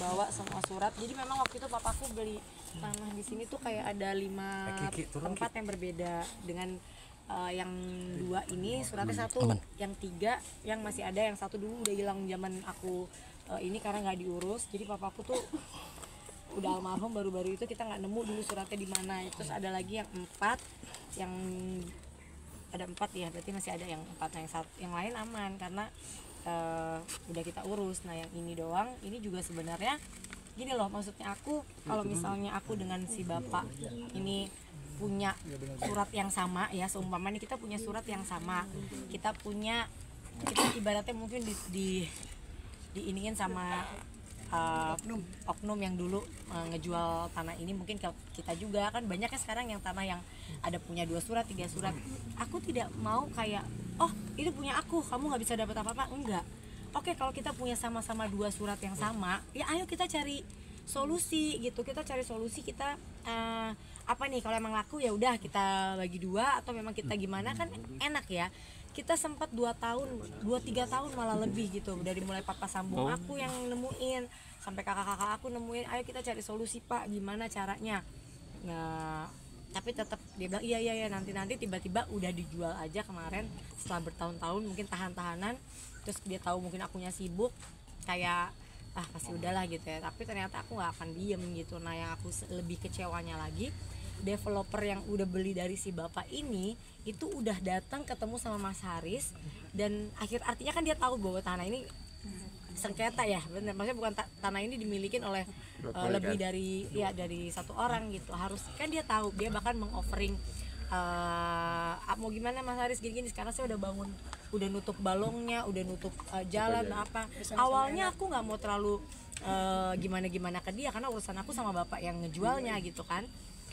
bawa semua surat. Jadi memang waktu itu papaku beli tanah di sini tuh kayak ada 5 tempat yang berbeda dengan yang 2 ini suratnya 1, yang 3 yang masih ada, yang 1 dulu udah hilang zaman aku ini karena nggak diurus. Jadi papaku tuh udah almarhum baru-baru itu kita nggak nemu dulu suratnya di mana. Terus ada lagi yang 4, yang ada 4 ya, berarti masih ada yang 4. Nah, yang lain aman karena udah kita urus. Nah yang ini doang, ini juga sebenarnya gini loh, maksudnya aku kalau misalnya aku dengan si bapak ini punya surat yang sama ya, seumpama nih kita punya surat yang sama, kita ibaratnya mungkin diiniin sama oknum yang dulu ngejual tanah ini, mungkin kita juga kan banyaknya sekarang yang tanah yang ada punya 2 surat 3 surat. Aku tidak mau kayak oh itu punya aku, kamu nggak bisa dapat apa-apa, enggak. Oke, kalau kita punya sama-sama 2 surat yang sama, ya ayo kita cari solusi gitu. Kita cari solusi, kita apa nih, kalau emang laku ya udah kita bagi 2, atau memang kita gimana, kan enak ya. Kita sempat 2 tahun, 2-3 tahun malah lebih gitu, dari mulai papa sambung aku yang nemuin sampai kakak-kakak aku nemuin, ayo kita cari solusi pak, gimana caranya. Nah tapi tetap dia bilang iya nanti tiba-tiba udah dijual aja kemarin setelah bertahun-tahun mungkin tahan-tahanan. Terus dia tahu mungkin akunya sibuk, kayak pasti udahlah gitu ya, tapi ternyata aku nggak akan diem gitu. Nah yang aku lebih kecewanya lagi, developer yang udah beli dari si bapak ini itu udah datang ketemu sama Mas Haris, dan artinya kan dia tahu bahwa tanah ini sengketa ya, benar, maksudnya bukan tanah ini dimilikin oleh lebih dari 1 orang gitu. Harus kan dia tahu, dia bahkan mengoffering mau gimana Mas Haris gini-gini, sekarang saya udah nutup balongnya, udah nutup jalan apa. Awalnya aku nggak mau terlalu gimana ke dia karena urusan aku sama bapak yang ngejualnya gitu kan.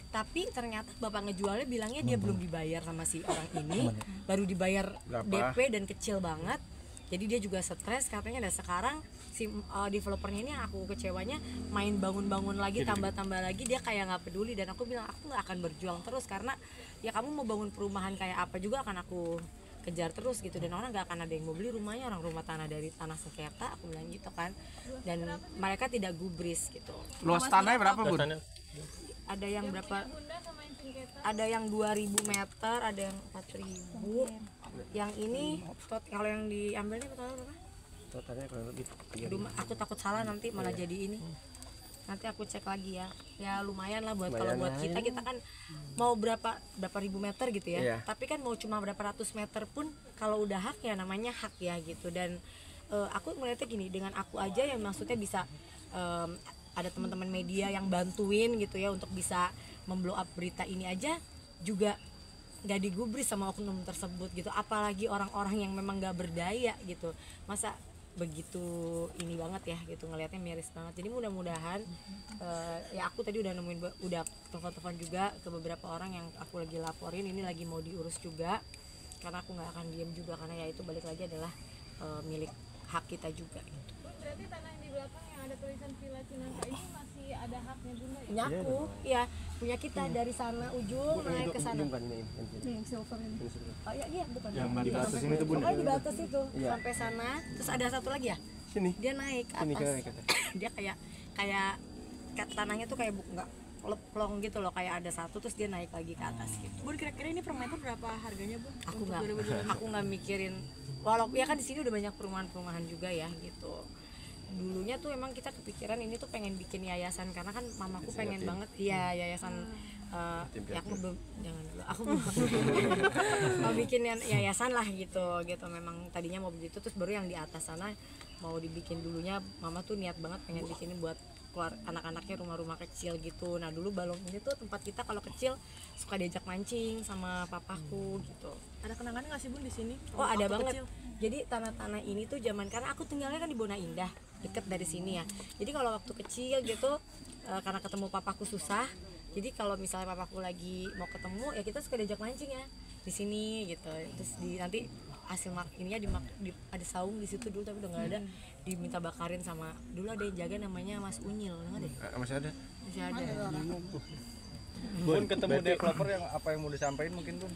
Tapi ternyata bapak ngejualnya bilangnya dia belum dibayar sama si orang ini, baru dibayar DP dan kecil banget. Jadi dia juga stres katanya. Dan sekarang si developernya ini yang aku kecewanya main bangun-bangun lagi, tambah-tambah lagi, dia kayak nggak peduli. Dan aku bilang aku nggak akan berjuang terus, karena ya kamu mau bangun perumahan kayak apa juga akan aku kejar terus gitu, dan orang nggak akan ada yang mau beli rumahnya, orang rumah tanah dari tanah sengketa, aku bilang gitu kan. Dan mereka tidak gubris gitu. Luas tanahnya berapa Bun? Ada yang berapa? Ada yang 2000 meter, ada yang 4000. Yang ini kalau yang diambilnya total berapa? Totalnya kurang lebih 3.000. Aku takut salah nanti malah jadi ini. Nanti aku cek lagi ya. Ya lumayan lah buat kalau buat kita kan mau berapa ribu meter gitu ya. Iya. Tapi kan mau cuma berapa ratus meter pun kalau udah hak ya namanya hak ya gitu. Dan aku melihatnya gini, dengan aku aja yang maksudnya bisa ada teman-teman media yang bantuin gitu ya untuk bisa memblow up berita ini aja juga nggak digubris sama oknum tersebut gitu. Apalagi orang-orang yang memang nggak berdaya gitu, masa begitu ini banget ya gitu, ngelihatnya miris banget. Jadi mudah-mudahan ya aku tadi udah nemuin, udah telepon juga ke beberapa orang yang aku lagi laporin, ini lagi mau diurus juga, karena aku nggak akan diem juga, karena ya itu balik lagi adalah milik hak kita juga gitu. Berarti tanah yang di belakang yang ada tulisan Villa Cinangka ini masih ada haknya Bunda ya? Punya aku, ya punya kita dari sana ujung naik ke sana. Yang silver ini. Oh iya bukan. Yang di batas ini tuh Bun. Pokoknya di batas itu sampai sana, terus ada satu lagi ya. Sini. Dia naik ke atas. Dia kayak tanahnya tuh kayak nggak plong gitu loh, kayak ada satu terus dia naik lagi ke atas gitu. Bun, kira-kira ini per meter berapa harganya Bun? Aku nggak mikirin, walaupun ya kan di sini udah banyak perumahan juga ya gitu. Dulunya tuh emang kita kepikiran ini tuh pengen bikin yayasan, karena kan mamaku pengen banget ya yayasan. Ya aku belum, jangan dulu, aku mau bikin yayasan lah gitu. Memang tadinya mau begitu, terus baru yang di atas sana mau dibikin. Dulunya mama tuh niat banget pengen bikinin buat keluar anak-anaknya rumah-rumah kecil gitu. Nah dulu balong ini tuh tempat kita kalau kecil suka diajak mancing sama papaku gitu. Ada kenangannya nggak sih Bun di sini? Oh ada banget. Jadi tanah-tanah ini tuh zaman, karena aku tinggalnya kan di Bona Indah, deket dari sini ya. Jadi kalau waktu kecil gitu karena ketemu papaku susah, jadi kalau misalnya papaku lagi mau ketemu ya kita suka diajak mancing ya di sini gitu. Terus nanti hasil ininya ada saung di situ dulu, tapi udah nggak ada, diminta bakarin sama, dulu ada yang jaga namanya Mas Unyil, nggak deh? Masih ada. Masih ada. Bun, ketemu developer yang apa yang mau disampaikan mungkin Bun?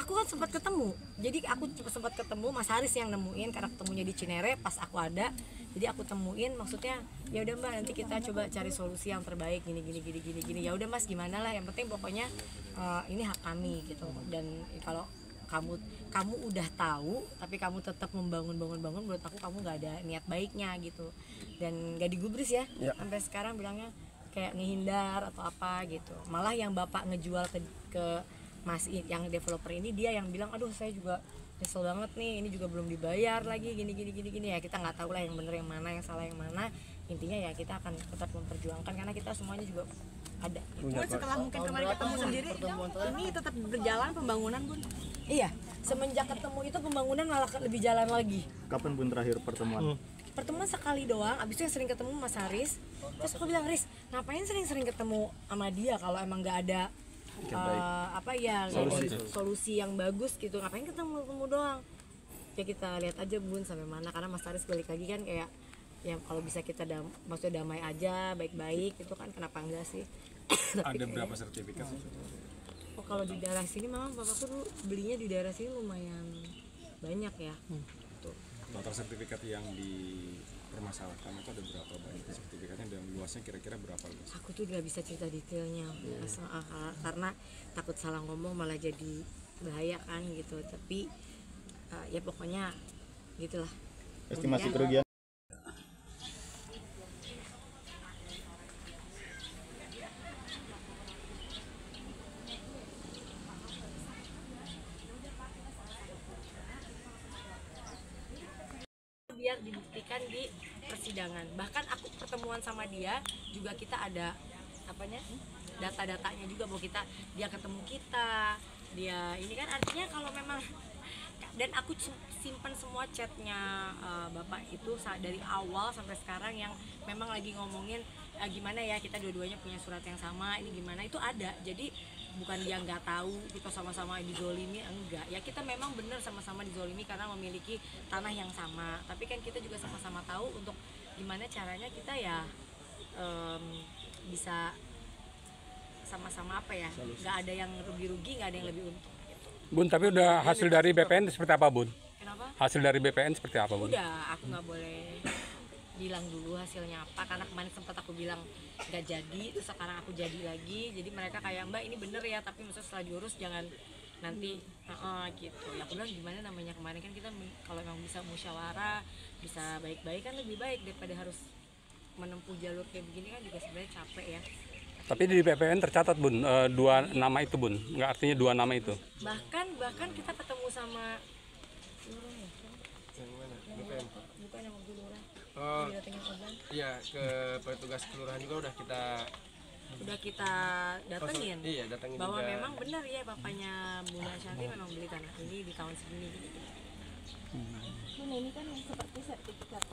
aku kan sempat ketemu, jadi aku sempat ketemu Mas Haris yang nemuin karena ketemunya di Cinere pas aku ada, jadi aku temuin maksudnya ya udah Mbak nanti kita coba cari solusi yang terbaik gini ya udah Mas gimana lah yang penting pokoknya ini hak kami gitu. Dan kalau kamu udah tahu tapi kamu tetap membangun menurut aku kamu nggak ada niat baiknya gitu dan nggak digubris ya. Sampai sekarang bilangnya kayak ngehindar atau apa gitu, malah yang bapak ngejual ke Mas yang developer ini dia yang bilang aduh saya juga nyesel banget nih ini juga belum dibayar lagi gini ya. Kita nggak tahu lah yang bener yang mana yang salah yang mana, intinya ya kita akan tetap memperjuangkan karena kita semuanya juga ada gitu. Setelah mungkin kemarin ketemu sendiri ini tetap berjalan pembangunan Bun? Iya, semenjak ketemu itu pembangunan malah lebih jalan lagi. Kapan Bun terakhir pertemuan? Pertemuan sekali doang, abis itu yang sering ketemu Mas Haris. Terus aku bilang, Riz, ngapain sering-sering ketemu sama dia kalau emang nggak ada solusi yang bagus gitu, ngapain ketemu doang. Ya kita lihat aja Bun sampai mana, karena Mas Haris balik lagi kan kayak ya kalau bisa kita maksudnya damai aja, baik-baik itu kan kenapa enggak sih. Ada berapa sertifikat sih? Oh kalau di daerah sini memang bapakku dulu belinya di daerah sini lumayan banyak ya. Tuh. Total sertifikat yang dipermasalahkan itu ada berapa banyak sertifikatnya dan luasnya kira-kira berapa luas? Aku tuh nggak bisa cerita detailnya karena takut salah ngomong malah jadi bahaya kan gitu. Tapi ya pokoknya gitulah. Estimasi kerugian? Biar dibuktikan di persidangan. Bahkan aku pertemuan sama dia juga kita ada data-datanya juga bahwa dia ketemu kita, dia ini kan artinya kalau memang, dan aku simpan semua chatnya bapak itu dari awal sampai sekarang yang memang lagi ngomongin gimana ya kita dua-duanya punya surat yang sama ini gimana itu ada. Jadi bukan dia nggak tahu kita sama-sama dizolimi, enggak ya, kita memang benar sama-sama dizolimi karena memiliki tanah yang sama, tapi kan kita juga sama-sama tahu untuk gimana caranya kita ya bisa sama-sama nggak ada yang rugi-rugi, nggak ada yang lebih untung gitu. Bun, tapi udah hasil dari BPN seperti apa Bun? Kenapa? Hasil dari BPN seperti apa Bun? Udah, aku nggak boleh bilang dulu hasilnya apa karena kemarin sempat aku bilang nggak jadi, terus sekarang aku jadi lagi. Jadi mereka kayak Mbak ini bener ya, tapi maksudnya setelah diurus jangan nanti gitu ya. Aku bilang gimana namanya kemarin kan kita kalau memang bisa musyawarah, bisa baik-baik kan lebih baik daripada harus menempuh jalur kayak begini kan juga sebenarnya capek ya. Tapi di BPN tercatat Bun, 2 nama itu Bun, nggak artinya 2 nama itu. Bahkan kita ketemu sama bukan yang waktu lurah. Oh iya, ke petugas kelurahan juga udah kita datengin, datengin bahwa juga. memang benar ya bapaknya Bunda Shanti memang beli tanah ini di tahun segini gitu. Bun, ini kan seperti sertifikat